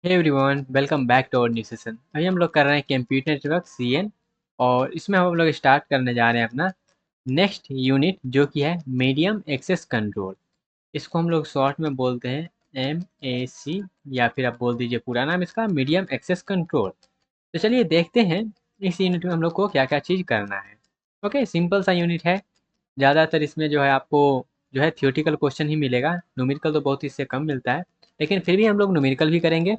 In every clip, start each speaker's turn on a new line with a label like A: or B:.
A: Hey everyone, welcome back to our new session. अभी हम लोग कर रहे हैं कंप्यूटर नेटवर्क सीएन और इसमें हम लोग स्टार्ट करने जा रहे हैं अपना नेक्स्ट यूनिट जो कि है मीडियम एक्सेस कंट्रोल। इसको हम लोग शॉर्ट में बोलते हैं MAC, या फिर आप बोल दीजिए पूरा नाम इसका मीडियम एक्सेस कंट्रोल। तो चलिए देखते हैं इस यूनिट में हम लोग को क्या क्या चीज़ करना है। ओके, सिंपल सा यूनिट है। ज़्यादातर इसमें जो है आपको जो है थियोरेटिकल क्वेश्चन ही मिलेगा, न्यूमेरिकल तो बहुत इससे कम मिलता है। लेकिन फिर भी हम लोग न्यूमेरिकल भी करेंगे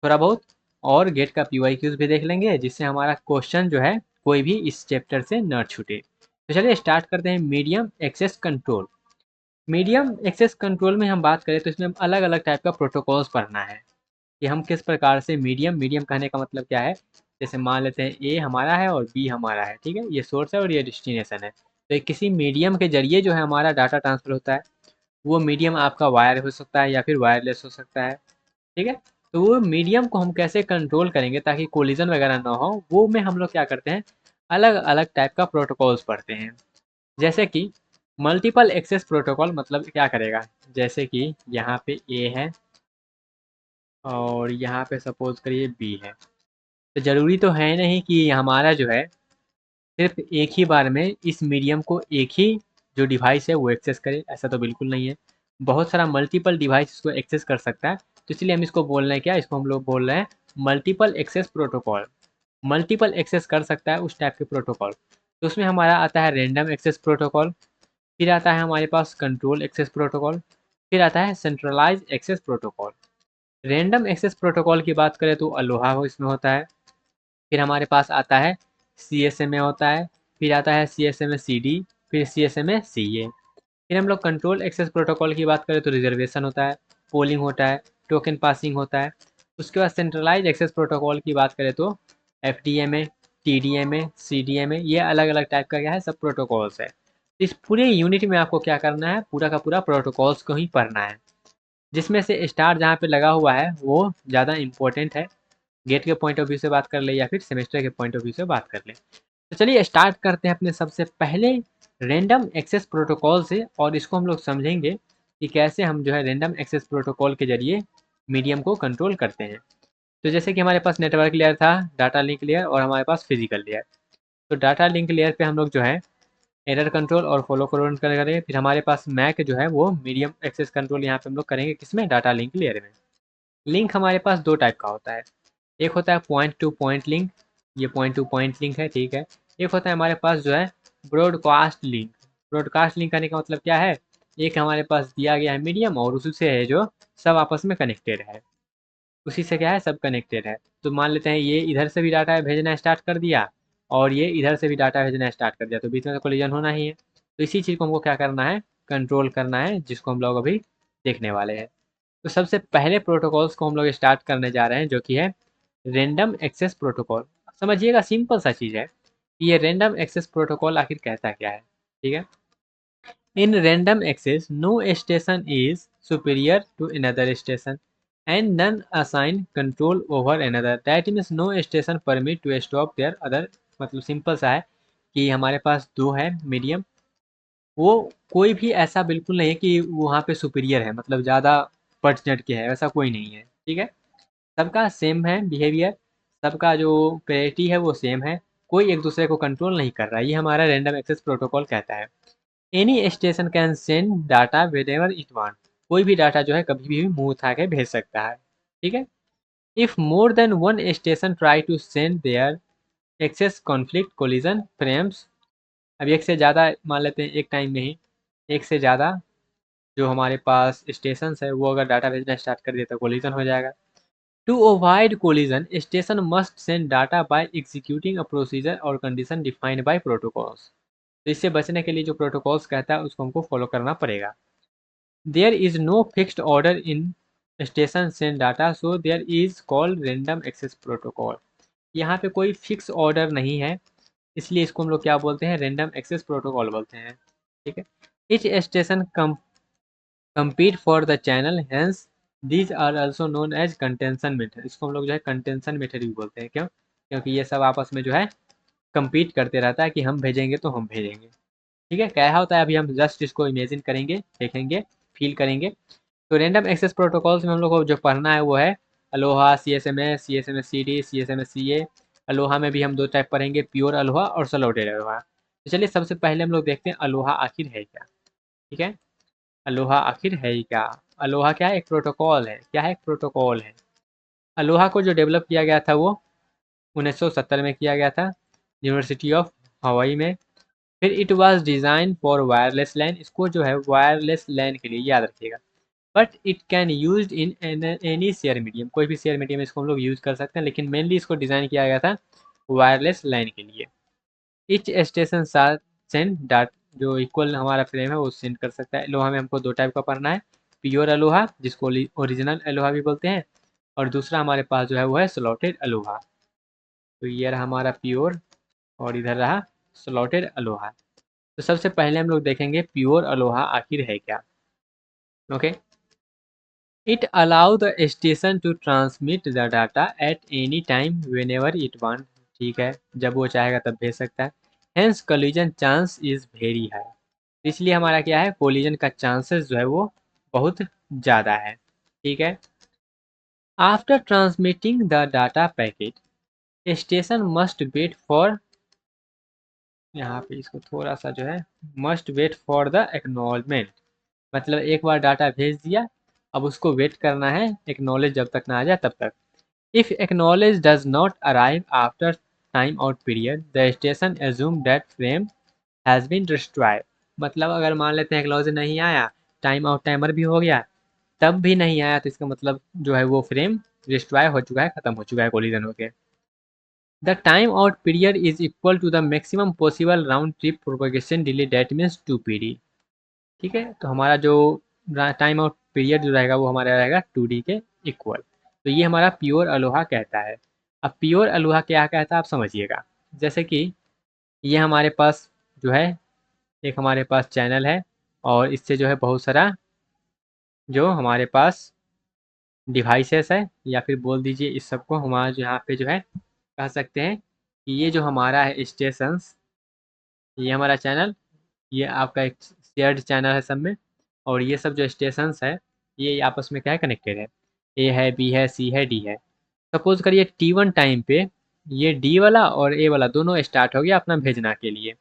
A: थोड़ा बहुत, और गेट का PYQs भी देख लेंगे जिससे हमारा क्वेश्चन जो है कोई भी इस चैप्टर से न छूटे। तो चलिए स्टार्ट करते हैं medium access control. Medium access control में हम बात करें तो इसमें अलग अलग टाइप का प्रोटोकॉल्स पढ़ना है कि हम किस प्रकार से मीडियम मीडियम कहने का मतलब क्या है। जैसे मान लेते हैं ए हमारा है और बी हमारा है, ठीक है, ये सोर्स है और ये डेस्टिनेशन है। तो किसी मीडियम के जरिए जो है हमारा डाटा ट्रांसफर होता है। वो मीडियम आपका वायर हो सकता है या फिर वायरलेस हो सकता है, ठीक है। तो वो मीडियम को हम कैसे कंट्रोल करेंगे ताकि कोलिजन वगैरह ना हो, वो में हम लोग क्या करते हैं, अलग अलग टाइप का प्रोटोकॉल्स पढ़ते हैं। जैसे कि मल्टीपल एक्सेस प्रोटोकॉल मतलब क्या करेगा, जैसे कि यहाँ पे ए है और यहाँ पे सपोज करिए बी है। तो ज़रूरी तो है नहीं कि हमारा जो है सिर्फ एक ही बार में इस मीडियम को एक ही जो डिवाइस है वो एक्सेस करे, ऐसा तो बिल्कुल नहीं है। बहुत सारा मल्टीपल डिवाइस इसको एक्सेस कर सकता है। तो इसलिए हम इसको बोल रहे हैं क्या, इसको हम लोग बोल रहे हैं multiple access protocol. Multiple access कर सकता है उस टाइप के प्रोटोकॉल। तो उसमें हमारा आता है रैंडम एक्सेस प्रोटोकॉल, फिर आता है हमारे पास कंट्रोल एक्सेस प्रोटोकॉल, फिर आता है centralize access protocol. Random access protocol की बात करें तो अलोहा हो इसमें होता है। फिर हमारे पास आता है CSMA होता है, फिर आता है CSMA CD, फिर CSMA CA। फिर हम लोग कंट्रोल एक्सेस प्रोटोकॉल की बात करें तो रिजर्वेशन होता है, पोलिंग होता है, टोकन पासिंग होता है। उसके बाद सेंट्रलाइज एक्सेस प्रोटोकॉल की बात करें तो FDMA, TDMA, CDMA, ये अलग अलग टाइप का क्या है, सब प्रोटोकॉल्स है। इस पूरे यूनिट में आपको क्या करना है, पूरा का पूरा प्रोटोकॉल्स को ही पढ़ना है, जिसमें से स्टार जहाँ पे लगा हुआ है वो ज़्यादा इंपॉर्टेंट है। गेट के पॉइंट ऑफ व्यू से बात कर ले या फिर सेमेस्टर के पॉइंट ऑफ व्यू से बात कर ले। तो चलिए स्टार्ट करते हैं अपने सबसे पहले रैंडम एक्सेस प्रोटोकॉल से, और इसको हम लोग समझेंगे कि कैसे हम जो है रैंडम एक्सेस प्रोटोकॉल के जरिए मीडियम को कंट्रोल करते हैं। तो जैसे कि हमारे पास नेटवर्क लेयर था, डाटा लिंक लेयर, और हमारे पास फिजिकल लेयर। तो डाटा लिंक लेयर पे हम लोग जो है एरर कंट्रोल और फॉलो कंट्रोल करेंगे। फिर हमारे पास मैक जो है वो मीडियम एक्सेस कंट्रोल यहाँ पे हम लोग करेंगे, किसमें, डाटा लिंक लेयर में। लिंक हमारे पास दो टाइप का होता है, एक होता है पॉइंट टू पॉइंट लिंक, ये पॉइंट टू पॉइंट लिंक है, ठीक है। एक होता है हमारे पास जो है ब्रॉडकास्ट लिंक। ब्रॉडकास्ट लिंक करने का मतलब क्या है, एक हमारे पास दिया गया है मीडियम और उसी से है जो सब आपस में कनेक्टेड है, उसी से क्या है, सब कनेक्टेड है। तो मान लेते हैं ये इधर से भी डाटा भेजना स्टार्ट कर दिया और ये इधर से भी डाटा भेजना स्टार्ट कर दिया, तो बीच में तो कोलिजन होना ही है। तो इसी चीज़ को हमको क्या करना है, कंट्रोल करना है, जिसको हम लोग अभी देखने वाले हैं। तो सबसे पहले प्रोटोकॉल्स को हम लोग स्टार्ट करने जा रहे हैं जो कि है रैंडम एक्सेस प्रोटोकॉल। समझिएगा, सिंपल सा चीज़ है कि ये रैंडम एक्सेस प्रोटोकॉल आखिर कहता क्या है, ठीक है। In random access no station is superior to another station and none assign control over another, that means no station permit to stop their other. मतलब सिंपल सा है कि हमारे पास दो है मीडियम, वो कोई भी ऐसा बिल्कुल नहीं है कि वहाँ पे सुपीरियर है, मतलब ज़्यादा बढ़ चढ़ के है, ऐसा कोई नहीं है, ठीक है। सबका सेम है बिहेवियर, सबका जो प्रायोरिटी है वो सेम है, कोई एक दूसरे को कंट्रोल नहीं कर रहा है। ये हमारा रैंडम एक्सेस प्रोटोकॉल कहता है। Any station can send data when it want, कोई भी डाटा जो है कभी भी मुंह उठा के भेज सकता है, ठीक है। If more than one station try to send their access conflict collision frames. अब एक से ज़्यादा मान लेते हैं एक टाइम में ही, एक से ज़्यादा जो हमारे पास स्टेशन है वो अगर डाटा भेजना स्टार्ट कर दिया तो कोलिजन हो जाएगा। To avoid collision, station must send data by executing a procedure or condition defined by protocols. तो इससे बचने के लिए जो प्रोटोकॉल्स कहता है उसको हमको फॉलो करना पड़ेगा। There is no fixed order in station send data, so there is called random access protocol. यहाँ पे कोई फिक्स ऑर्डर नहीं है, इसलिए इसको हम लोग क्या बोलते हैं, रैंडम एक्सेस प्रोटोकॉल बोलते हैं, ठीक है। Each station compete for the channel, hence these are also known as contention method। इसको हम लोग जो है कंटेंशन मेथड भी बोलते हैं, क्यों, क्योंकि ये सब आपस में जो है compete करते रहता है कि हम भेजेंगे तो हम भेजेंगे, ठीक है। क्या होता है अभी हम जस्ट इसको इमेजिन करेंगे, देखेंगे, फील करेंगे। तो रैंडम एक्सेस प्रोटोकॉल्स में हम लोग को जो पढ़ना है वो है Aloha CSMS, CSMS CD, CSMS CA। Aloha में भी हम दो टाइप पढ़ेंगे, प्योर अलोहा और सॉर्टेड अलोहा। तो चलिए सबसे पहले हम लोग देखते हैं अलोहा आखिर है क्या। ठीक है, अलोहा आखिर है ही क्या। अलोहा क्या है, एक प्रोटोकॉल है। क्या है, एक प्रोटोकॉल है। अलोहा को जो डेवलप किया गया था वो 1970 में किया गया था, यूनिवर्सिटी ऑफ हवाई में। फिर it was design for wireless LAN, इसको जो है वायरलेस लैन के लिए याद रखिएगा। But it can use in any share medium, कोई भी शेयर मीडियम इसको हम लोग यूज़ कर सकते हैं, लेकिन मेनली इसको डिज़ाइन किया गया था वायरलेस लैन के लिए। ईच स्टेशन साथ सेंड डाट, जो इक्वल हमारा फ्रेम है वो सेंड कर सकता है। लोहा में हमको दो टाइप का पढ़ना है, प्योर अलोहा जिसको ओरिजिनल अलोहा भी बोलते हैं, और दूसरा हमारे पास जो है वो है स्लॉटेड अलोहा। तो ये रहा हमारा प्योर और इधर रहा स्लॉटेड अलोहा। तो सबसे पहले हम लोग देखेंगे प्योर अलोहा आखिर है क्या। Okay, it allow the station to transmit the data at any time whenever it want. ठीक है, जब वो चाहेगा तब भेज सकता है। Hence collision chance is very high, इसलिए हमारा क्या है, कोलिजन का चांसेस जो है वो बहुत ज़्यादा है। ठीक है, after transmitting the data packet station must wait for, यहाँ पे इसको थोड़ा सा जो है, must wait for the acknowledgement, मतलब एक बार डाटा भेज दिया, अब उसको वेट करना है एक्नॉलेज जब तक ना आ जाए तब तक। If acknowledge does not arrive after time out period the station assume that frame has been destroyed, मतलब अगर मान लेते हैं एक्नॉलेज नहीं आया, टाइम आउट टाइमर भी हो गया, तब भी नहीं आया, तो इसका मतलब जो है वो फ्रेम डिस्ट्रॉय हो चुका है, खत्म हो चुका है कोलिजन होके। The time out period is equal to the maximum possible round trip propagation delay, that means 2PD। ठीक है, तो हमारा जो टाइम आउट पीरियड जो रहेगा वो हमारा रहेगा 2D के इक्वल। तो ये हमारा प्योर अलोहा कहता है। अब प्योर अलोहा क्या कहता है आप समझिएगा। जैसे कि ये हमारे पास जो है, एक हमारे पास चैनल है, और इससे जो है बहुत सारा जो हमारे पास डिवाइसेस है, या फिर बोल दीजिए इस सबको हमारा जो यहाँ पे जो है कह सकते हैं कि ये जो हमारा है स्टेशंस, ये हमारा चैनल, ये आपका एक शेयर्ड चैनल है सब में, और ये सब जो स्टेशंस है ये आपस में क्या है, कनेक्टेड है। ए है, बी है, सी है, डी है। सपोज करिए T1 टाइम पे ये डी वाला और ए वाला दोनों स्टार्ट हो गया अपना भेजना के लिए।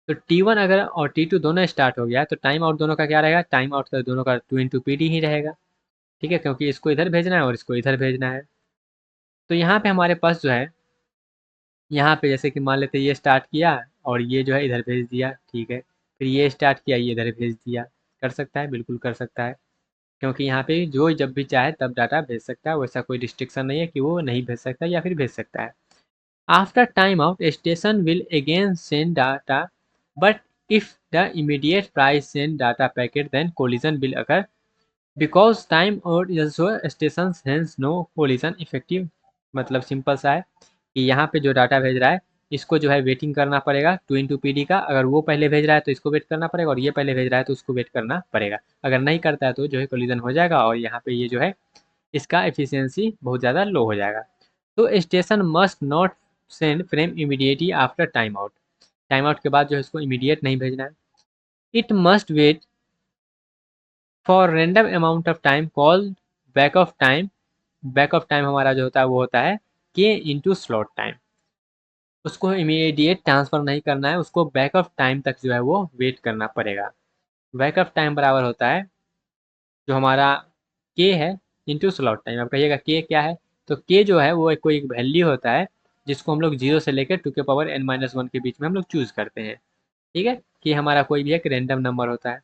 A: तो T1 अगर और T2 दोनों स्टार्ट हो गया तो टाइम आउट दोनों का क्या रहेगा, टाइम आउट का दोनों का 2 × PD ही रहेगा। ठीक है, क्योंकि इसको इधर भेजना है और इसको इधर भेजना है। तो यहाँ पे हमारे पास जो है, यहाँ पे जैसे कि मान लेते हैं ये स्टार्ट किया और ये जो है इधर भेज दिया। ठीक है, फिर ये स्टार्ट किया, ये इधर भेज दिया। कर सकता है, बिल्कुल कर सकता है, क्योंकि यहाँ पे जो जब भी चाहे तब डाटा भेज सकता है, वैसा कोई रिस्ट्रिक्शन नहीं है कि वो नहीं भेज सकता या फिर भेज सकता है। After time out station will again send data, but if the immediate price send data packet then collision will occur, because time out station has no collision effective. मतलब सिंपल सा है कि यहाँ पे जो डाटा भेज रहा है इसको जो है वेटिंग करना पड़ेगा 2 × PD का। अगर वो पहले भेज रहा है तो इसको वेट करना पड़ेगा, और ये पहले भेज रहा है तो उसको वेट करना पड़ेगा। अगर नहीं करता है तो जो है कोलिजन हो जाएगा, और यहाँ पे ये जो है इसका एफिशिएंसी बहुत ज़्यादा लो हो जाएगा। तो station must not send frame immediately after time out, time out के बाद जो है इसको इमीडिएट नहीं भेजना है। It must wait for random amount of time call back off time. Back off time हमारा जो होता है वो होता है K × स्लॉट टाइम। उसको इमीडिएट ट्रांसफ़र नहीं करना है, उसको बैक ऑफ टाइम तक जो है वो वेट करना पड़ेगा। बैक ऑफ टाइम बराबर होता है जो हमारा K है इंटू स्लॉट टाइम। अब कहिएगा K क्या है, तो K जो है वो कोई एक वैल्यू होता है जिसको हम लोग 0 से लेकर 2⁻n−1 के बीच में हम लोग चूज़ करते हैं। ठीक है, K हमारा कोई भी एक रैंडम नंबर होता है।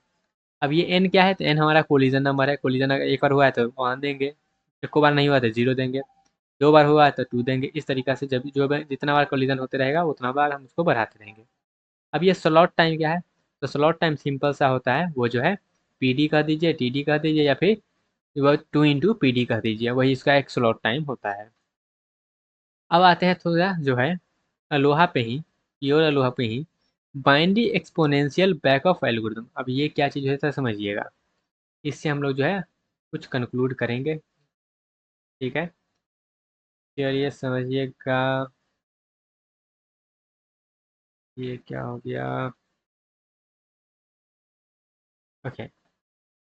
A: अब ये n क्या है, तो n हमारा कोलिजन नंबर है। कोलिजन अगर एक बार हुआ है तो 1 देंगे, एक बार नहीं हुआ तो 0 देंगे, 2 बार हुआ है तो 2 देंगे। इस तरीक़ा से जब जो जितना बार कोलिजन होते रहेगा उतना बार हम उसको बढ़ाते रहेंगे। अब ये स्लॉट टाइम क्या है, तो स्लॉट टाइम सिंपल सा होता है, वो जो है PD कह दीजिए, TD कह दीजिए, या फिर वो 2 × PD कह दीजिए, वही इसका एक स्लॉट टाइम होता है। अब आते हैं थोड़ा जो है अलोहा पे ही, प्योर अलोहा पे ही, बाइनरी एक्सपोनेंशियल बैकऑफ एल्गोरिथम। अब ये क्या चीज़ है तो समझिएगा, इससे हम लोग जो है कुछ कंक्लूड करेंगे। ठीक है, चलिए समझिएगा, ये क्या हो गया। Okay,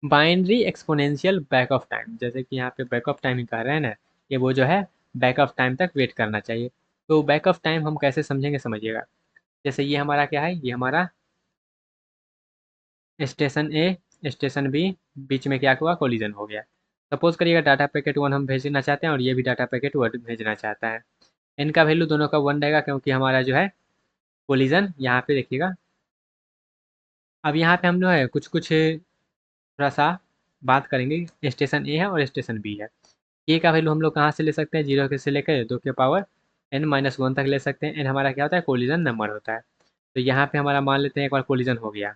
A: binary exponential back off time, जैसे कि यहाँ पे बैक ऑफ टाइम ही कह रहे हैं ना, कि वो जो है बैक ऑफ टाइम तक वेट करना चाहिए। तो बैक ऑफ टाइम हम कैसे समझेंगे, समझिएगा। जैसे ये हमारा क्या है, ये हमारा स्टेशन ए स्टेशन बी, बीच में क्या हुआ, कोलिजन हो गया। सपोज करिएगा डाटा पैकेट 1 हम भेजना चाहते हैं और ये भी डाटा पैकेट 1 भेजना चाहता है। n का वैल्यू दोनों का 1 रहेगा क्योंकि हमारा जो है कोलिजन यहाँ पे देखिएगा। अब यहाँ पे हम जो है कुछ कुछ थोड़ा सा बात करेंगे। स्टेशन ए है और स्टेशन बी है। के का वैल्यू हम लोग कहाँ से ले सकते हैं, 0 से लेकर 2 के पावर n-1 तक ले सकते हैं। n हमारा क्या होता है, कोलिजन नंबर होता है। तो यहाँ पे हमारा मान लेते हैं एक बार कोलिजन हो गया।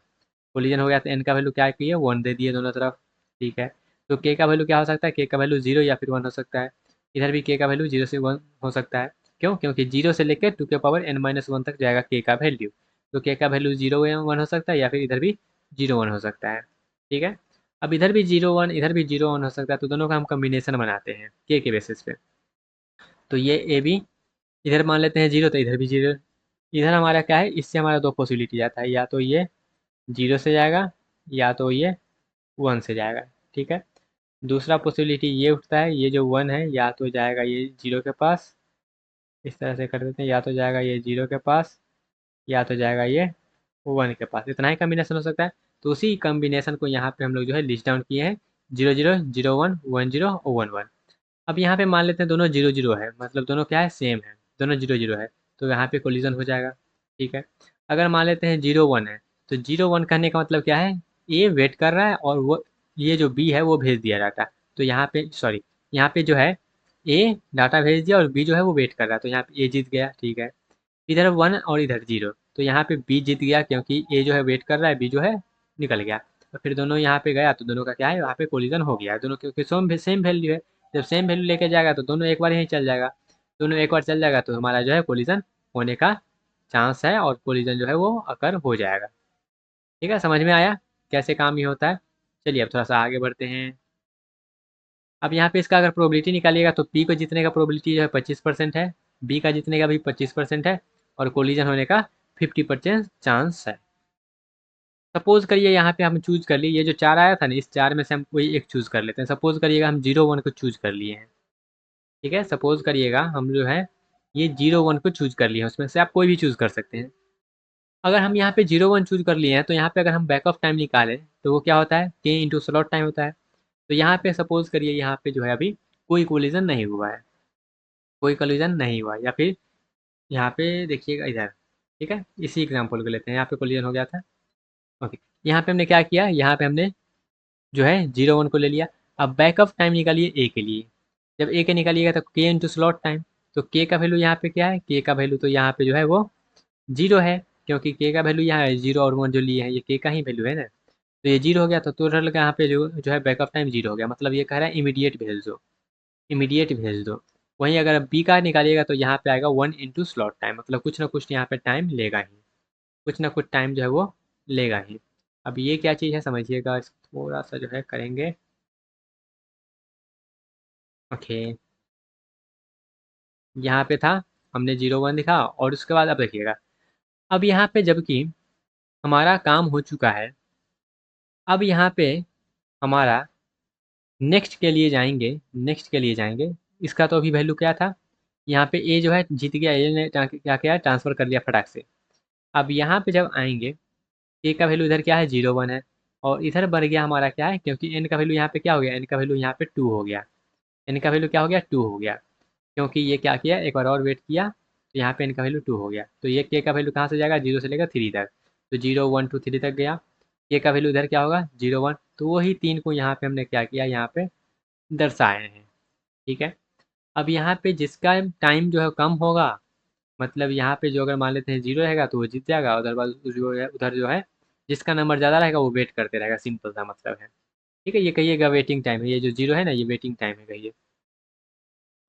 A: कोलिजन हो गया तो n का वैल्यू क्या किए, 1 दे दिए दोनों तरफ। ठीक है। तो k का वैल्यू क्या हो सकता है, k का वैल्यू 0 या फिर 1 हो सकता है। इधर भी k का वैल्यू 0 से 1 हो सकता है। क्यों, क्योंकि 0 से लेकर 2 के पावर n-1 तक जाएगा k का वैल्यू। तो k का वैल्यू 0 या 1 हो सकता है या फिर इधर भी 0 1 हो सकता है। ठीक है। अब इधर भी 0 1 इधर भी 0 1 हो सकता है, तो दोनों का हम कॉम्बिनेशन बनाते हैं k के बेसिस पे। तो ये ए बी, इधर मान लेते हैं 0 तो इधर भी 0। इधर हमारा क्या है, इससे हमारा दो पॉसिबिलिटी जाता है, या तो ये 0 से जाएगा या तो ये 1 से जाएगा। ठीक है। दूसरा पॉसिबिलिटी ये उठता है, ये जो 1 है या तो जाएगा ये 0 के पास, इस तरह से कर देते हैं, या तो जाएगा ये 0 के पास या तो जाएगा ये 1 के पास। इतना ही कॉम्बिनेशन हो सकता है। तो उसी कॉम्बिनेशन को यहाँ पे हम लोग जो है लिस्ट डाउन किए हैं, 0 0 0 1 1 0 और 1 1। अब यहाँ पे मान लेते हैं दोनों 0 0 है, मतलब दोनों क्या है, सेम है, दोनों 0 0 है। तो यहाँ पे कोलिजन हो जाएगा। ठीक है। अगर मान लेते हैं 0 1 है, तो 0 1 कहने का मतलब क्या है, ए वेट कर रहा है और वो ये जो बी है वो भेज दिया डाटा। तो यहाँ पे सॉरी, यहाँ पे जो है ए डाटा भेज दिया और बी जो है वो वेट कर रहा है, तो यहाँ पे ए जीत गया। ठीक है। इधर 1 और इधर 0, तो यहाँ पे बी जीत गया क्योंकि ए जो है वेट कर रहा है, बी जो है निकल गया। तो फिर दोनों यहाँ पे गया तो दोनों का क्या है, यहाँ पे कोलिजन हो गया दोनों, क्योंकि सेम वैल्यू है। जब सेम वैल्यू लेके जाएगा तो दोनों एक बार यहीं चल जाएगा। दोनों एक बार चल जाएगा तो हमारा जो है कोलिजन होने का चांस है और कोलिजन जो है वो अकर हो जाएगा। ठीक है, समझ में आया कैसे काम ये होता है। चलिए अब थोड़ा सा आगे बढ़ते हैं। अब यहाँ पे इसका अगर प्रोबेबिलिटी निकालिएगा तो पी को जीतने का प्रोबेबिलिटी जो है 25% है, बी का जीतने का भी 25% है और कोलिजन होने का 50% चांस है। सपोज करिए यहाँ पे हम चूज कर लिए, ये जो 4 आया था ना, इस 4 में से हम कोई एक चूज कर लेते हैं। सपोज करिएगा हम 0 1 को चूज कर लिए हैं। ठीक है। सपोज करिएगा हम जो है ये 0 1 को चूज कर लिए हैं, उसमें से आप कोई भी चूज कर सकते हैं। अगर हम यहाँ पे 0 1 चूज कर लिए हैं तो यहाँ पे अगर हम बैक ऑफ टाइम निकालें तो वो क्या होता है, k इंटू स्लॉट टाइम होता है। तो यहाँ पे सपोज करिए यहाँ पे जो है अभी कोई कोलिजन नहीं हुआ है, कोई कोलिजन नहीं हुआ, या फिर यहाँ पे देखिएगा इधर। ठीक है, इसी एग्जाम्पल को लेते हैं, यहाँ पे कोलिजन हो गया था। ओके, यहाँ पे हमने क्या किया, यहाँ पे हमने जो है 0 1 को ले लिया। अब बैक ऑफ टाइम निकालिए ए के लिए। जब ए के निकालिएगा तो के इंटू स्लॉट टाइम, तो के का वैल्यू यहाँ पे क्या है, के का वैल्यू तो यहाँ पे जो है वो 0 है, क्योंकि के का वैल्यू यहाँ है 0 और 1 जो लिए हैं ये के का ही वैल्यू है ना। तो ये 0 हो गया तो टोटल का यहाँ पे जो है बैक ऑफ टाइम 0 हो गया, मतलब ये कह रहा है इमीडिएट भेज दो, इमीडिएट भेज दो। वहीं अगर बी का निकालिएगा तो यहाँ पे आएगा 1 इंटू स्लॉट टाइम, मतलब कुछ ना कुछ यहाँ पे टाइम लेगा ही, कुछ ना कुछ टाइम जो है वो लेगा ही। अब ये क्या चीज़ है समझिएगा, इसको थोड़ा सा जो है करेंगे। ओके, यहाँ पे था, हमने 0 1 लिखा और उसके बाद अब देखिएगा, अब यहाँ पे जबकि हमारा काम हो चुका है, अब यहाँ पे हमारा नेक्स्ट के लिए जाएंगे, नेक्स्ट के लिए जाएंगे। इसका तो अभी वैल्यू क्या था, यहाँ पे ए जो है जीत गया, ए ने क्या किया, ट्रांसफ़र कर लिया फटाक से। अब यहाँ पे जब आएंगे, ए का वैल्यू इधर क्या है 0 1 है और इधर बढ़ गया हमारा क्या है, क्योंकि एन का वैल्यू यहाँ पे क्या हो गया, एन का वैल्यू यहाँ पे 2 हो गया, एन का वैल्यू क्या हो गया, 2 हो गया। क्योंकि ये क्या किया, एक बार और वेट किया तो यहाँ पे एन का वैल्यू 2 हो गया। तो ये के का वैल्यू कहाँ से जाएगा, 0 से लेकर 3 तक, तो 0 1 2 3 तक गया। के का वैल्यू इधर क्या होगा 0 1, तो वही 3 को यहाँ पे हमने क्या किया, यहाँ पे दर्शाए हैं। ठीक है। अब यहाँ पे जिसका टाइम जो है कम होगा, मतलब यहाँ पे जो अगर मान लेते हैं 0 रहेगा तो वो जीत जाएगा, अदरवाइज जो है उधर जो है जिसका नंबर ज़्यादा रहेगा वो वेट करते रहेगा, सिंपल सा मतलब है। ठीक है, ये कहिएगा वेटिंग टाइम है, ये जो 0 है ना ये वेटिंग टाइम है कहिए।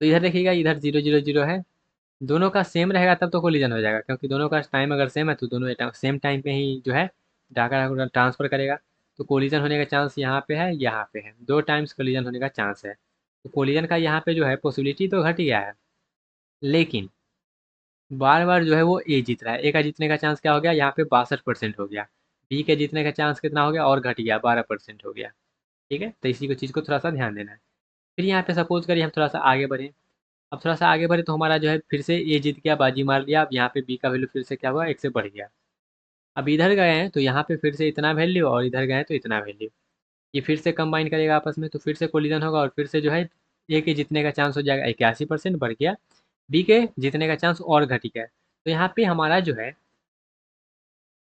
A: तो इधर देखिएगा, इधर 0 0 0 है, दोनों का सेम रहेगा तब तो कोलिजन हो जाएगा, क्योंकि दोनों का टाइम अगर सेम है तो दोनों सेम टाइम पे ही जो है डाटा ट्रांसफ़र करेगा। तो कोलिजन होने का चांस यहाँ पे है, यहाँ पे है, 2 टाइम्स कोलिजन होने का चांस है। तो कोलिजन का यहाँ पे जो है पॉसिबिलिटी तो घट गया है, लेकिन बार बार जो है वो ए जीत रहा है। ए का जीतने का चांस क्या हो गया, यहाँ पे 62% हो गया। बी के जीतने का चांस कितना हो गया, और घट गया, 12% हो गया। ठीक है, तो इसी को चीज़ को थोड़ा सा ध्यान देना है। फिर यहाँ पे सपोज करिए हम थोड़ा सा आगे बढ़े। अब थोड़ा सा आगे बढ़े तो हमारा जो है फिर से ए जीत गया, बाजी मार लिया। अब यहाँ पे बी का वैल्यू फिर से क्या हुआ, 1 से बढ़ गया। अब इधर गए हैं तो यहाँ पे फिर से इतना वैल्यू, और इधर गए हैं तो इतना वैल्यू। ये फिर से कंबाइन करेगा आपस में, तो फिर से कोलिजन होगा और फिर से जो है ए के जीतने का चांस हो जाएगा 81% बढ़ गया, बी के जीतने का चांस और घट गया। तो यहाँ पे हमारा जो है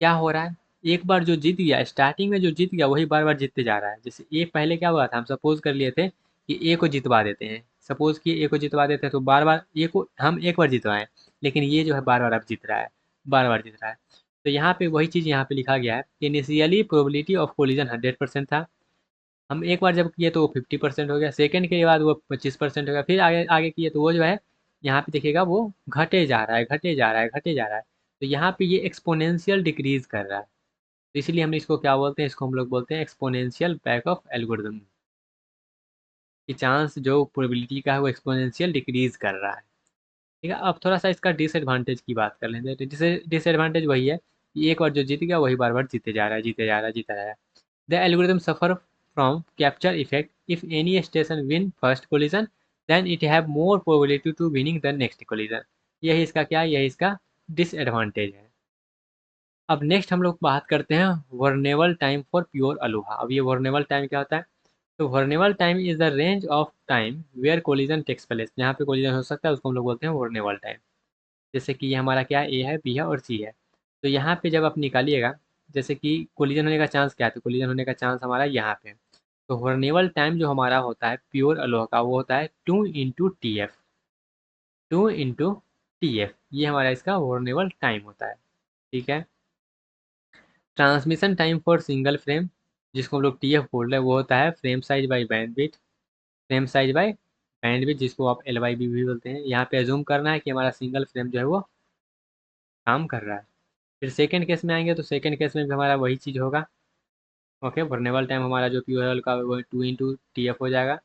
A: क्या हो रहा है, एक बार जो जीत गया स्टार्टिंग में, जो जीत गया वही बार बार जीतते जा रहा है। जैसे ए पहले क्या हुआ था, हम सपोज कर लिए थे कि ए को जितवा देते हैं, सपोज कि ए को जितवा देते हैं तो बार बार ए को हम एक बार जितवाएं, लेकिन ये जो है बार बार अब जीत रहा है, बार बार जीत रहा है। तो यहाँ पे वही चीज़ यहाँ पे लिखा गया है कि इनिशियली प्रोबेबिलिटी ऑफ कोलिजन 100% था। हम एक बार जब किए तो वो 50% हो गया, सेकंड के बाद वो 25% हो गया, फिर आगे आगे किए तो वो जो है यहाँ पे देखिएगा वो घटे जा रहा है, घटे जा रहा है, घटे जा रहा है। तो यहाँ पे ये एक्सपोनेंशियल डिक्रीज कर रहा है। तो इसलिए हम इसको क्या बोलते हैं, इसको हम लोग बोलते हैं एक्सपोनेंशियल बैक ऑफ एल्गोरिदम, कि चांस जो प्रोबेबिलिटी का है वो एक्सपोनेंशियल डिक्रीज कर रहा है। ठीक है, अब थोड़ा सा इसका डिसएडवांटेज की बात कर लेते हैं। डिसएडवांटेज वही है कि एक बार जो जीत गया वही बार बार जीते जा रहा है, जीते जा रहा है, जीता जा रहा है। The algorithm suffer from capture effect. If any station win first collision, then it have more probability to winning the next collision. यही इसका क्या है, यही इसका डिसएडवांटेज है। अब नेक्स्ट हम लोग बात करते हैं vulnerable time for pure ALOHA. अब ये वर्नेबल टाइम क्या होता है, तो vulnerable time is the range of time where collision takes place. जहाँ पे कोलिजन हो सकता है उसको हम लोग बोलते हैं वर्नेबल टाइम। जैसे कि ये हमारा क्या है, ए है, बी है और सी है। तो यहाँ पे जब आप निकालिएगा, जैसे कि कोलिजन होने का चांस क्या है, तो कोलिजन होने का चांस हमारा यहाँ पे। तो हॉर्नेबल टाइम जो हमारा होता है प्योर अलोहा का, वो होता है 2 × TF, 2 × TF, ये हमारा इसका हॉर्नेबल टाइम होता है। ठीक है, transmission time for single frame, जिसको हम लोग TF बोल रहे हैं, वो होता है frame size by bandwidth, frame size by bandwidth, जिसको आप LYB भी बोलते हैं। यहाँ पे एज्यूम करना है कि हमारा सिंगल फ्रेम जो है वो काम कर रहा है। फिर सेकंड केस में आएंगे तो सेकंड केस में भी हमारा वही चीज़ होगा। ओके, वर्नेबल टाइम हमारा जो प्योर का वो 2 × TF हो जाएगा।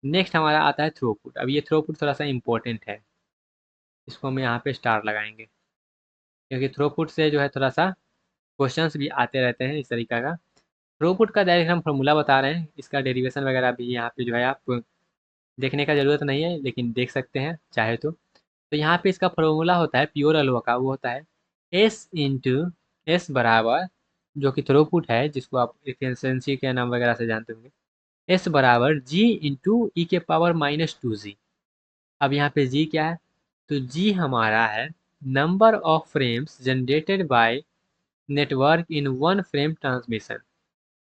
A: नेक्स्ट हमारा आता है थ्रोपुट। अब ये थ्रोपुट थोड़ा सा इंपॉर्टेंट है, इसको हम यहाँ पे स्टार लगाएंगे, क्योंकि थ्रोपुट से जो है थोड़ा सा क्वेश्चंस भी आते रहते हैं इस तरीका का। थ्रोपुट का डायरेक्ट हम फॉर्मूला बता रहे हैं, इसका डेरिवेशन वगैरह भी यहाँ पे जो है आप देखने का ज़रूरत नहीं है, लेकिन देख सकते हैं चाहे तो यहाँ पे इसका फॉर्मूला होता है प्योर अलोहा का, वो होता है S बराबर, जो कि थ्रोपुट है, जिसको आप एफिशिएंसी के नाम वगैरह से जानते होंगे, S बराबर G × E⁻²G। अब यहाँ पे G क्या है, तो G हमारा है number of frames generated by network in one frame transmission.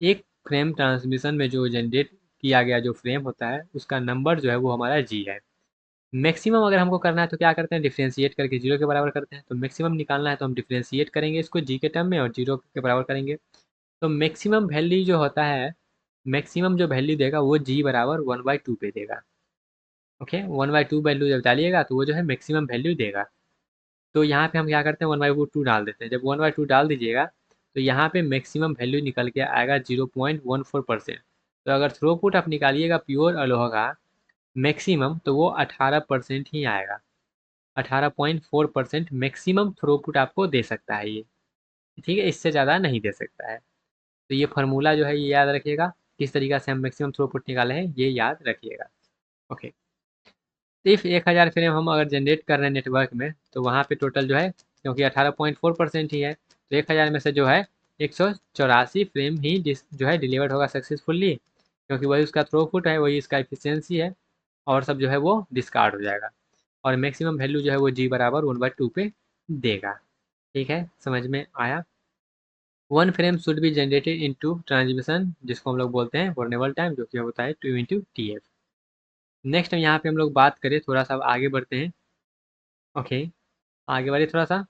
A: एक फ्रेम ट्रांसमिशन में जो जनरेट किया गया जो फ्रेम होता है उसका नंबर जो है वो हमारा G है। मैक्सिमम अगर हमको करना है तो क्या करते हैं, डिफ्रेंशिएट करके 0 के बराबर करते हैं। तो मैक्सिमम निकालना है तो हम डिफ्रेंशिएट करेंगे इसको G के टर्म में और 0 के बराबर करेंगे। तो मैक्सिमम वैल्यू जो होता है, मैक्सिमम जो वैल्यू देगा वो G बराबर 1/2 पे देगा। ओके, 1/2 वैल्यू जब डालिएगा तो वो जो है मैक्सिमम वैल्यू देगा। तो यहाँ पे हम क्या करते हैं, 1/2 डाल देते हैं। जब 1/2 डाल दीजिएगा तो यहाँ पे मैक्सिमम वैल्यू निकल के आएगा 0.14%। तो अगर थ्रोपुट आप निकालिएगा प्योर अलोहा का मैक्सिमम, तो वो 18% ही आएगा। 18.4% मैक्सिमम थ्रोपुट आपको दे सकता है ये। ठीक है, इससे ज़्यादा नहीं दे सकता है। तो ये फार्मूला जो है ये याद रखिएगा, किस तरीका से हम मैक्सिमम थ्रोपुट निकाले हैं ये याद रखिएगा। ओके, सिर्फ 1000 फ्रेम हम अगर जनरेट कर रहे हैं नेटवर्क में, तो वहाँ पे टोटल जो है, क्योंकि 18.4% ही है, तो 1000 में से जो है 184 फ्रेम ही जो है डिलीवर्ड होगा सक्सेसफुल्ली, क्योंकि वही उसका थ्रोपुट है, वही इसका एफिशिएंसी है, और सब जो है वो डिस्कार्ड हो जाएगा। और मैक्सिमम वैल्यू जो है वो G बराबर 1/2 पे देगा। ठीक है, समझ में आया। One frame should be generated into transmission, जिसको हम लोग बोलते हैं वर्नेबल टाइम, जो कि होता है 2 × TF। नेक्स्ट यहाँ पे हम लोग बात करें, थोड़ा सा आगे बढ़ते हैं। ओके, आगे बढ़े थोड़ा सा,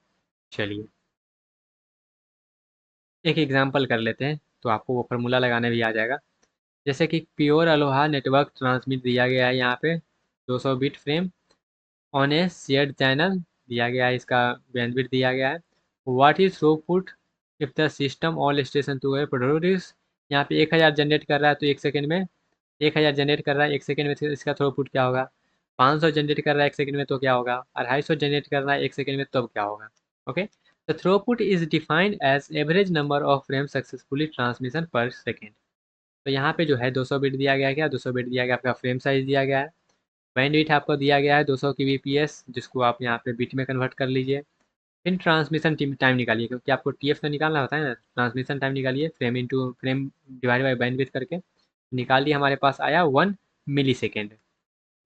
A: चलिए एक एग्जांपल कर लेते हैं तो आपको वो फार्मूला लगाने भी आ जाएगा। जैसे कि प्योर अलोहा नेटवर्क ट्रांसमिट दिया गया है यहाँ पे 200 bit frame on a shared channel दिया गया है, इसका बैंडविड्थ दिया गया है। What is throughput if the system all station to produce. यहाँ पे 1000 जनरेट कर रहा है तो एक सेकंड में 1000 जनरेट कर रहा है, एक सेकंड में तो इसका थ्रूपुट क्या होगा। 500 जनरेट कर रहा है एक सेकंड में तो क्या होगा, 250 जनरेट कर रहा है एक सेकंड में तब क्या होगा। Okay, the throughput is defined as average number of frame successfully transmission per second. तो यहाँ पे जो है 200 बिट दिया गया, क्या 200 बिट दिया गया, आपका फ्रेम साइज दिया गया है, बैंडविड्थ आपको दिया गया है 200 kbps, जिसको आप यहाँ पे बिट में कन्वर्ट कर लीजिए। फिर ट्रांसमिशन टाइम निकालिए, क्योंकि आपको टीएफ तो निकालना होता है ना, ट्रांसमिशन टाइम निकालिए, frame into frame divide by bandwidth करके निकालिए, हमारे पास आया 1 मिली सेकेंड,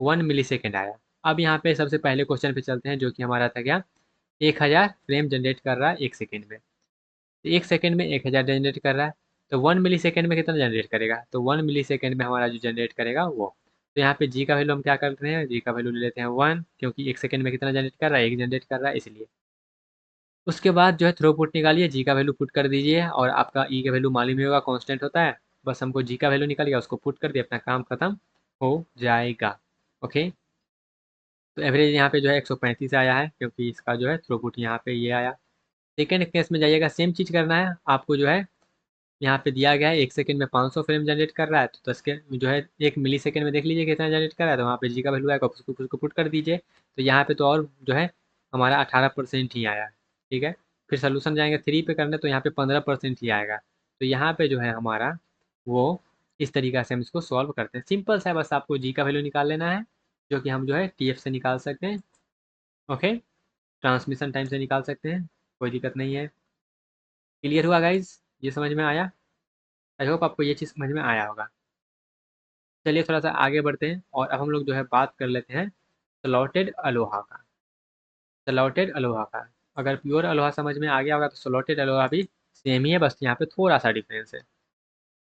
A: 1 मिली सेकेंड आया। अब यहाँ पे सबसे पहले क्वेश्चन पे चलते हैं, जो कि हमारा था क्या, 1000 फ्रेम जनरेट कर रहा है 1 सेकेंड में। 1 सेकेंड में 1000 जनरेट कर रहा है, तो 1 मिली सेकेंड में कितना जनरेट करेगा, तो 1 मिली सेकेंड में हमारा जो जनरेट करेगा वो, तो यहाँ पे जी का वैल्यू हम क्या करते हैं, जी का वैल्यू ले लेते हैं 1, क्योंकि 1 सेकेंड में कितना जनरेट कर रहा है, 1 जनरेट कर रहा है इसलिए। उसके बाद जो है थ्रूपुट निकालिए, जी का वैल्यू पुट कर दीजिए, और आपका ई का वैल्यू मालूम ही होगा, कांस्टेंट होता है, बस हमको जी का वैल्यू निकल गया, उसको पुट कर दिया, अपना काम खत्म हो जाएगा। ओके, तो एवरेज यहाँ पे जो है 135 आया है, क्योंकि इसका जो है थ्रूपुट यहाँ पे ये आया। सेकेंड केस में जाइएगा, सेम चीज़ करना है आपको, जो है यहाँ पे दिया गया है 1 सेकेंड में 500 फ्रेम जनरेट कर रहा है, तो 10 के जो है 1 मिली सेकेंड में देख लीजिए कितना जनरेट कर रहा है, तो वहाँ पे जी का वैल्यू आएगा, उसको पुट कर दीजिए। तो यहाँ पे तो और जो है हमारा 18% ही आया है, ठीक है। फिर सोल्यूशन जाएंगे 3 पे करने, तो यहाँ पे 15% ही आएगा। तो यहाँ पे जो है हमारा वो इस तरीका से हम इसको सॉल्व करते हैं, सिंपल सा है, बस आपको जी का वैल्यू निकाल लेना है, जो कि हम जो है टी एफ से निकाल सकते हैं। ओके, ट्रांसमिशन टाइम से निकाल सकते हैं, कोई दिक्कत नहीं है। क्लियर हुआ गाइज, ये समझ में आया? आई होप आपको ये चीज़ समझ में आया होगा। चलिए थोड़ा सा आगे बढ़ते हैं, और अब हम लोग जो है बात कर लेते हैं स्लॉटेड अलोहा का। स्लॉटेड अलोहा का, अगर प्योर अलोहा समझ में आ गया होगा, तो स्लॉटेड अलोहा भी सेम ही है, बस यहाँ पे थोड़ा सा डिफरेंस है,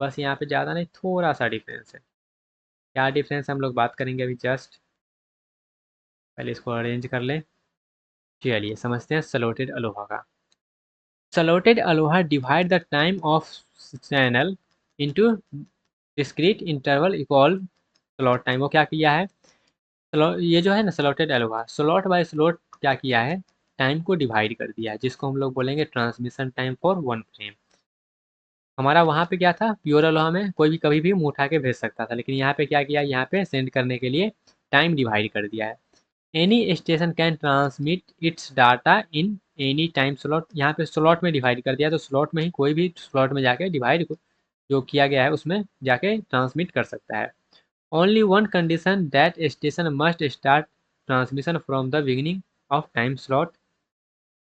A: बस यहाँ पे ज़्यादा नहीं, थोड़ा सा डिफरेंस है। क्या डिफरेंस हम लोग बात करेंगे अभी, जस्ट पहले इसको अरेंज कर लें। चलिए समझते हैं स्लॉटेड अलोहा का। Slotted ALOHA divide the time of channel into discrete interval equal slot time. वो क्या किया है, ये जो है ना slotted ALOHA, slot by slot क्या किया है, टाइम को डिवाइड कर दिया है, जिसको हम लोग बोलेंगे ट्रांसमिशन टाइम फॉर 1 फ्रेम। हमारा वहाँ पे क्या था, प्योर अलोहा में कोई भी कभी भी मुँह उठा के भेज सकता था, लेकिन यहाँ पे क्या किया, यहाँ पे सेंड करने के लिए टाइम डिवाइड कर दिया है। Any station can transmit it's data in any time slot, यहाँ पे स्लॉट में डिवाइड कर दिया, तो स्लॉट में ही कोई भी स्लॉट में जाके डिवाइड जो किया गया है उसमें जाके ट्रांसमिट कर सकता है। Only one condition, that station must start transmission from the beginning of time slot।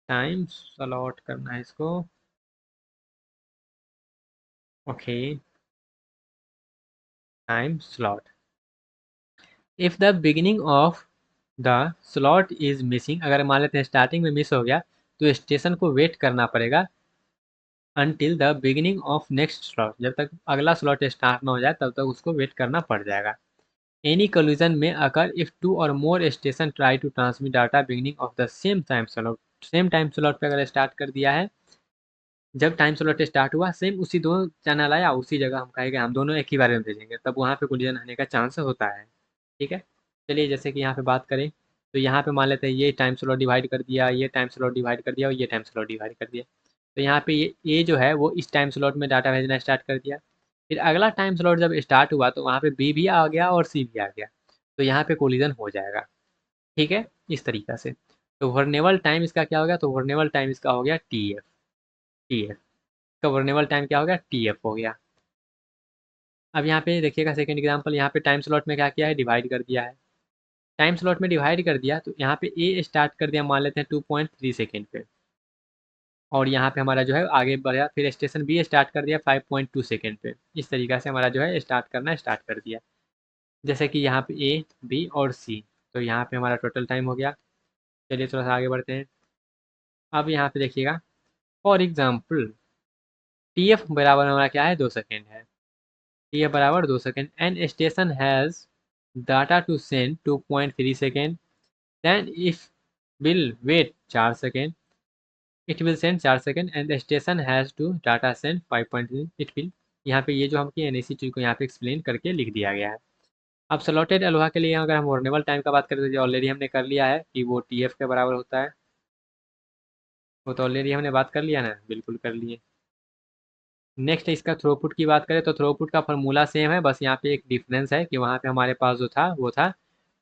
A: Time slot करना है इसको, okay, time slot. If the beginning of the slot is missing, अगर मान लेते हैं स्टार्टिंग में मिस हो गया, तो स्टेशन को वेट करना पड़ेगा until the beginning of next slot, जब तक अगला स्लॉट स्टार्ट ना हो जाए तब तक उसको वेट करना पड़ जाएगा। Any collision may occur if two or more station try to transmit data beginning of the same time slot। Same time slot पे अगर स्टार्ट कर दिया है, जब टाइम स्लॉट स्टार्ट हुआ सेम उसी दो चैनल आया, उसी जगह हम कहेंगे हम दोनों एक ही बारे में भेजेंगे, तब वहाँ पे कोलिजन होने का चांस होता है। ठीक है, चलिए जैसे कि यहाँ पे बात करें, तो यहाँ पे मान लेते हैं ये टाइम स्लॉट डिवाइड कर दिया, ये टाइम स्लॉट डिवाइड कर दिया, और ये टाइम स्लॉट डिवाइड कर दिया। तो यहाँ पे ये जो है वो इस टाइम स्लॉट में डाटा भेजना स्टार्ट कर दिया। फिर अगला टाइम स्लॉट जब स्टार्ट हुआ, तो वहाँ पे बी भी आ गया और सी भी आ गया, तो यहाँ पे कोलिजन हो जाएगा। ठीक है, इस तरीका से। तो वर्नेबल टाइम इसका क्या हो गया, तो वर्नेबल टाइम इसका हो गया टी एफ। टी एफ का वर्नेबल टाइम क्या हो गया, टी एफ हो गया। अब यहाँ पे देखिएगा सेकंड एग्जांपल, यहाँ पे टाइम स्लॉट में क्या किया है, डिवाइड कर दिया है। टाइम स्लॉट में डिवाइड कर दिया, तो यहाँ पे ए स्टार्ट कर दिया, मान लेते हैं 2.3 सेकेंड पे, और यहाँ पे हमारा जो है आगे बढ़ा, फिर स्टेशन बी स्टार्ट कर दिया 5.2 सेकेंड पे। इस तरीका से हमारा जो है स्टार्ट करना स्टार्ट कर दिया, जैसे कि यहाँ पे ए बी और सी, तो यहाँ पे हमारा टोटल टाइम हो गया। चलिए थोड़ा सा आगे बढ़ते हैं। अब यहाँ पे देखिएगा, फॉर एग्जाम्पल टी एफ बराबर हमारा क्या है, 2 सेकेंड है, टी एफ बराबर 2 second, and station has data to send 2.3 second, then if will wait 4 second, it will send 4 second, and the station has to data send 5.3, it will। यहाँ पे ये जो हम किए इसी चीज़ को यहाँ पे एक्सप्लेन करके लिख दिया गया है। अब स्लॉटेड अलोहा के लिए अगर हम वर्नेबल टाइम का बात करें, तो ऑलरेडी हमने कर लिया है कि वो टी एफ के बराबर होता है, वो तो ऑलरेडी हमने बात कर लिया ना, बिल्कुल कर लिए। नेक्स्ट इसका थ्रोपुट की बात करें, तो थ्रोपुट का फार्मूला सेम है, बस यहाँ पे एक डिफरेंस है कि वहाँ पे हमारे पास जो था वो था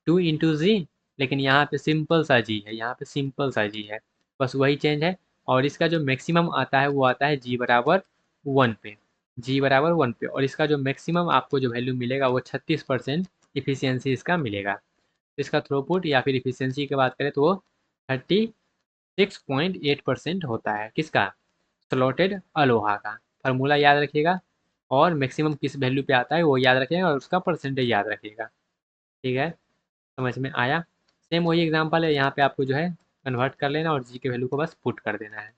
A: 2 × जी, लेकिन यहाँ पे सिंपल सा जी है, यहाँ पे सिंपल सा जी है, बस वही चेंज है। और इसका जो मैक्सिमम आता है वो आता है जी बराबर 1 पे। जी बराबर 1 पे, और इसका जो मैक्सिमम आपको जो वैल्यू मिलेगा वो 36% इफिशियंसी इसका मिलेगा। तो इसका थ्रूपुट या फिर इफिशियंसी की बात करें तो वो 36.8% होता है। किसका? स्लॉटेड अलोहा का। फार्मूला याद रखिएगा और मैक्सिमम किस वैल्यू पे आता है वो याद रखिएगा और उसका परसेंटेज याद रखिएगा। ठीक है, समझ में आया? सेम वही एग्जांपल है, यहाँ पे आपको जो है कन्वर्ट कर लेना और जी के वैल्यू को बस पुट कर देना है।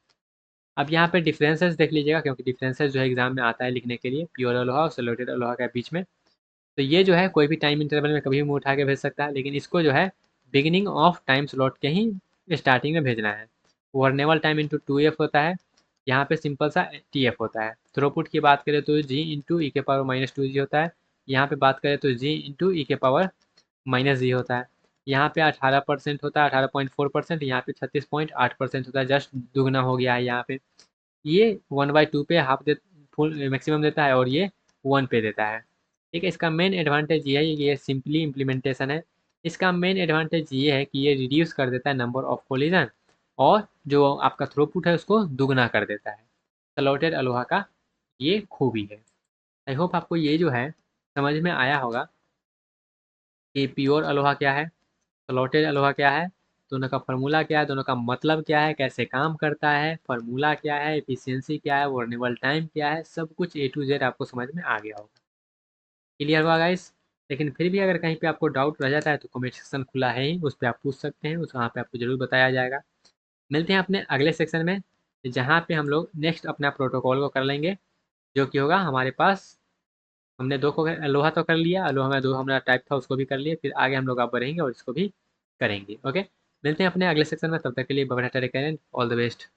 A: अब यहाँ पे डिफरेंसेस देख लीजिएगा, क्योंकि डिफरेंसेस जो है एग्जाम में आता है लिखने के लिए प्योर अलोहा और सैचुरेटेड अलोहा के बीच में। तो ये जो है कोई भी टाइम इंटरवल में कभी भी उठा के भेज सकता है, लेकिन इसको जो है बिगिनिंग ऑफ टाइम स्लॉट के ही स्टार्टिंग में भेजना है। वर्नेबल टाइम इंटू 2f होता है, यहाँ पे सिंपल सा टीएफ होता है। थ्रोपुट की बात करें तो जी इंटू ई के पावर -2g होता है, यहाँ पे बात करें तो जी इंटू ई के पावर -g होता है। यहाँ पे 18% होता है, 18.4%, यहाँ पे 36.8% होता है, जस्ट दुगना हो गया है यहाँ पे। ये 1/2 पे हाफ दे फुल मैक्सिमम देता है और ये 1 पे देता है। ठीक है, इसका मेन एडवांटेज ये है, ये सिंपली इम्प्लीमेंटेशन है। इसका मेन एडवांटेज ये है कि ये रिड्यूस कर देता है नंबर ऑफ कोलिजन और जो आपका थ्रोपुट है उसको दुगना कर देता है। सलॉटेड अलोहा का ये खूबी है। आई होप आपको ये जो है समझ में आया होगा कि प्योर अलोहा क्या है, सलॉटेड अलोहा क्या है, दोनों का फार्मूला क्या है, दोनों का मतलब क्या है, कैसे काम करता है, फार्मूला क्या है, एफिशिएंसी क्या है, वर्नेबल टाइम क्या है, सब कुछ ए टू जेड आपको समझ में आ गया होगा। क्लियर हुआ गाइस? लेकिन फिर भी अगर कहीं पे आपको डाउट रह जाता है तो कमेंट सेक्शन खुला है ही, उस पर आप पूछ सकते हैं, उस वहाँ पे आपको जरूर बताया जाएगा। मिलते हैं अपने अगले सेक्शन में, जहाँ पे हम लोग नेक्स्ट अपना प्रोटोकॉल को कर लेंगे, जो कि होगा हमारे पास। हमने दो को लोहा तो कर लिया, लोहा में दो हमारा टाइप था उसको भी कर लिया, फिर आगे हम लोग आप बढ़ेंगे और इसको भी करेंगे। ओके, मिलते हैं अपने अगले सेक्शन में, तब तक के लिए bye bye, take care, all the best.